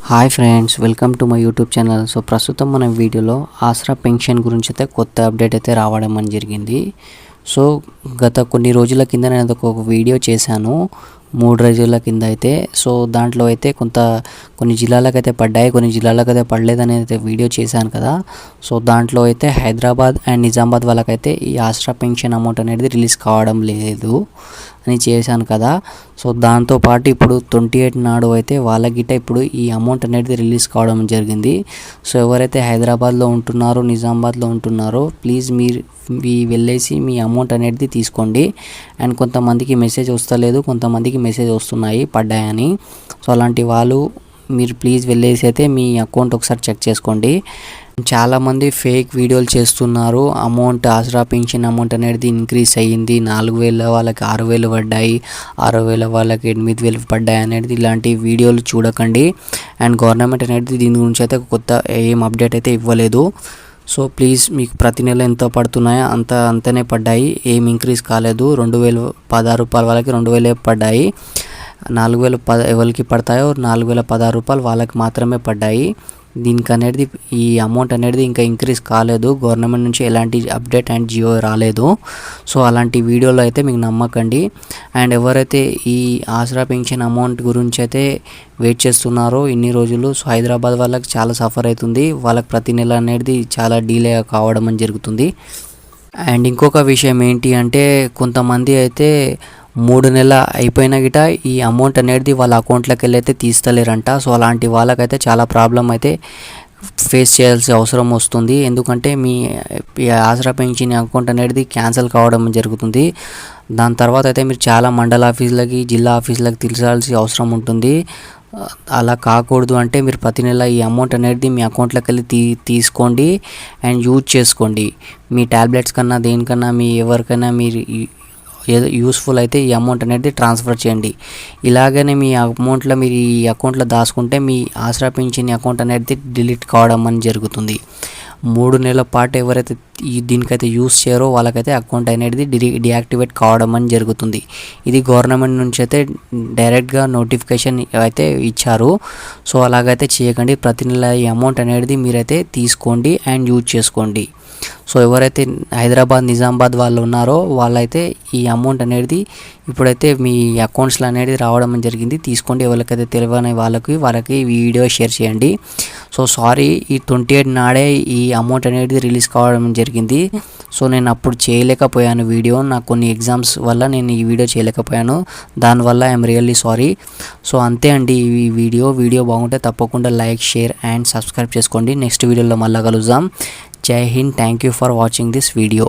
Hi friends, welcome to my YouTube channel. So ప్రస్తుతం మన వీడియోలో ఆసరా పెన్షన్ గురించి అయితే కొత్త అప్డేట్ అయితే రావడం అని జరిగింది. సో గత కొన్ని రోజుల కింద నేను ఒక వీడియో చేశాను, 3 రోజుల కింద అయితే. సో దాంట్లో అయితే కొన్ని జిల్లాలకు అయితే పడ్డాయి, కొన్ని జిల్లాలకు అయితే పడలేదని అయితే వీడియో చేశాను కదా. సో దాంట్లో అయితే హైదరాబాద్ అండ్ నిజామాబాద్ వాళ్ళకైతే ఈ ఆసరా పెన్షన్ అమౌంట్ అనేది రిలీజ్ కావడం లేదు అని చేశాను కదా. సో దాంతోపాటు ఇప్పుడు 28 నాడు అయితే వాళ్ళ గిట్ట ఇప్పుడు ఈ అమౌంట్ అనేది రిలీజ్ కావడం జరిగింది. సో ఎవరైతే హైదరాబాద్లో ఉంటున్నారో, నిజామాబాద్లో ఉంటున్నారో, ప్లీజ్ మీరు వెళ్ళేసి మీ అమౌంట్ అనేది తీసుకోండి. అండ్ కొంతమందికి మెసేజ్ వస్తలేదు, కొంతమందికి మెసేజ్ వస్తున్నాయి పడ్డాయని. సో అలాంటి వాళ్ళు మీరు ప్లీజ్ వెళ్ళేసి అయితే మీ అకౌంట్ ఒకసారి చెక్ చేసుకోండి. చాలామంది ఫేక్ వీడియోలు చేస్తున్నారు. అమౌంట్ ఆసరా పెన్షన్ అమౌంట్ అనేది ఇంక్రీజ్ అయ్యింది, 4,000 వాళ్ళకి 6,000 పడ్డాయి, 6,000 వాళ్ళకి 8,000 పడ్డాయి అనేది ఇలాంటి వీడియోలు చూడకండి. అండ్ గవర్నమెంట్ అనేది దీని గురించి అయితే కొత్త ఏం అప్డేట్ అయితే ఇవ్వలేదు. సో ప్లీజ్ మీకు ప్రతి నెల ఎంత పడుతున్నాయో అంతనే పడ్డాయి, ఏం ఇంక్రీజ్ కాలేదు. 2,016 రూపాయలు వాళ్ళకి 2,000 పడ్డాయి, 4,000 ఎవరికి పడతాయో 4,016 రూపాయలు వాళ్ళకి మాత్రమే పడ్డాయి. దీనికి అనేది ఈ అమౌంట్ అనేది ఇంకా ఇంక్రీజ్ కాలేదు, గవర్నమెంట్ నుంచి ఎలాంటి అప్డేట్ అండ్ జియో రాలేదు. సో అలాంటి వీడియోలో అయితే మీకు నమ్మకండి. అండ్ ఎవరైతే ఈ ఆసరా పెన్షన్ అమౌంట్ గురించి అయితే వెయిట్ చేస్తున్నారో ఇన్ని రోజులు, సో హైదరాబాద్ వాళ్ళకి చాలా సఫర్ అవుతుంది, వాళ్ళకి ప్రతి నెల అనేది చాలా డిలే కావడం అని జరుగుతుంది. అండ్ ఇంకొక విషయం ఏంటి అంటే, కొంతమంది అయితే 3 నెలలు అయిపోయినా గిట ఈ అమౌంట్ అనేది వాళ్ళ అకౌంట్లోకి వెళ్ళి అయితే తీస్తలేరంట. సో అలాంటి వాళ్ళకైతే చాలా ప్రాబ్లం అయితే ఫేస్ చేయాల్సిన అవసరం వస్తుంది. ఎందుకంటే మీ ఆసరా పెన్షన్ అకౌంట్ అనేది క్యాన్సిల్ కావడం జరుగుతుంది. దాని తర్వాత అయితే మీరు చాలా మండల ఆఫీసులకి, జిల్లా ఆఫీసులకి తీర్చాల్సిన అవసరం ఉంటుంది. అలా కాకూడదు అంటే మీరు ప్రతి నెల ఈ అమౌంట్ అనేది మీ అకౌంట్లోకి వెళ్ళి తీసుకోండి అండ్ యూజ్ చేసుకోండి. మీ ట్యాబ్లెట్స్ కన్నా దేనికన్నా మీ ఎవరికైనా మీరు యూస్ఫుల్ అయితే ఈ అమౌంట్ అనేది ట్రాన్స్ఫర్ చేయండి. ఇలాగనే మీ అమౌంట్లో మీరు ఈ అకౌంట్లో దాచుకుంటే మీ ఆసరా పెన్షన్ అకౌంట్ అనేది డిలీట్ కావడం అని జరుగుతుంది. 3 నెలల పాటు ఎవరైతే దీనికైతే యూస్ చేయరో వాళ్ళకైతే అకౌంట్ అనేది డియాక్టివేట్ కావడం అని జరుగుతుంది. ఇది గవర్నమెంట్ నుంచి అయితే డైరెక్ట్గా నోటిఫికేషన్ అయితే ఇచ్చారు. సో అలాగైతే చేయకండి. ప్రతి నెల ఈ అమౌంట్ అనేది మీరైతే తీసుకోండి అండ్ యూజ్ చేసుకోండి. సో ఎవరైతే హైదరాబాద్, నిజామాబాద్ వాళ్ళు ఉన్నారో వాళ్ళైతే ఈ అమౌంట్ అనేది ఇప్పుడైతే మీ అకౌంట్స్లో అనేది రావడం జరిగింది, తీసుకోండి. ఎవరికైతే తెలియని వాళ్ళకి ఈ వీడియో షేర్ చేయండి. సో సారీ, ఈ 28 నాడే ఈ అమౌంట్ అనేది రిలీజ్ కావడం జరిగింది. సో నేను అప్పుడు చేయలేకపోయాను వీడియో, నాకు కొన్ని ఎగ్జామ్స్ వల్ల నేను ఈ వీడియో చేయలేకపోయాను. దానివల్ల ఐఎమ్ రియల్లీ సారీ. సో అంతే అండి ఈ వీడియో బాగుంటే తప్పకుండా లైక్, షేర్ అండ్ సబ్స్క్రైబ్ చేసుకోండి. నెక్స్ట్ వీడియోలో మళ్ళీ కలుద్దాం. జై Hind. Thank you for watching this video.